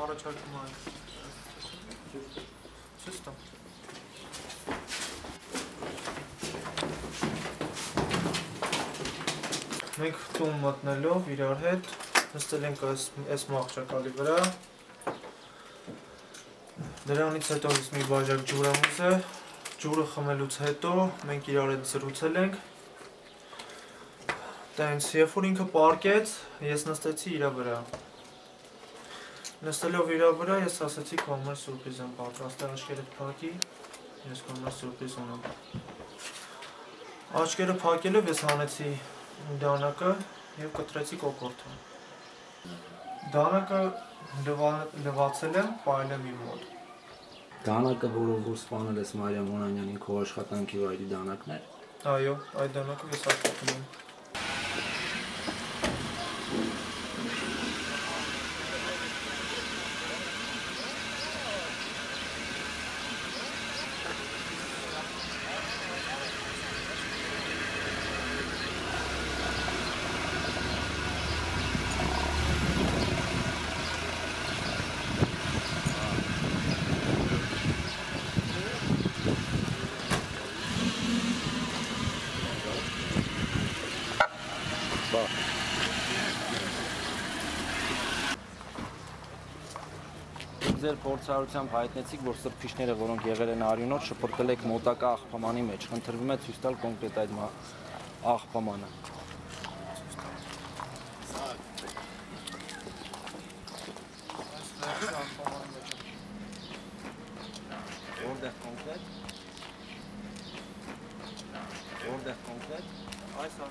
Առաջարկում այն ցույց տամ մենք տուն մտնելով իրար հետ նստել ենք այս մահճակալի վրա դրանից հետո մի բաժակ ջուր եմ ուզել ջուրը խմելուց հետո մենք իրար հետ զրուցել ենք տենց երբ որ ինքը պառկեց ես նստեցի իրա վրա Նստելով իրա վրա ես ասացի քո համար սուրպրիզ եմ պատրաստել աչքերդ փակի ես քո համար սուրպրիզ ունեմ Աչքերը փակելով ես հանեցի դանակը եւ կտրեցի կոկորդը Դանակը լվացել եմ պայել եմ իմ մոտ Դանակը որով սպանել ես Մարիամ Օնանյանին քո աշխատանքի վայրի դանակն է Այո այդ դանակով ես աշխատում եմ Ձեր փորձառությամբ հայտնեցիք, որ սրբիչները, որոնք եղել են արյունոտ, շպրտել եք մոտակա աղբամանի մեջ։ Խնդրվում է ցույց տալ կոնկրետ այդ աղբամանը։ Որտեղ կոնկրետ։ Այս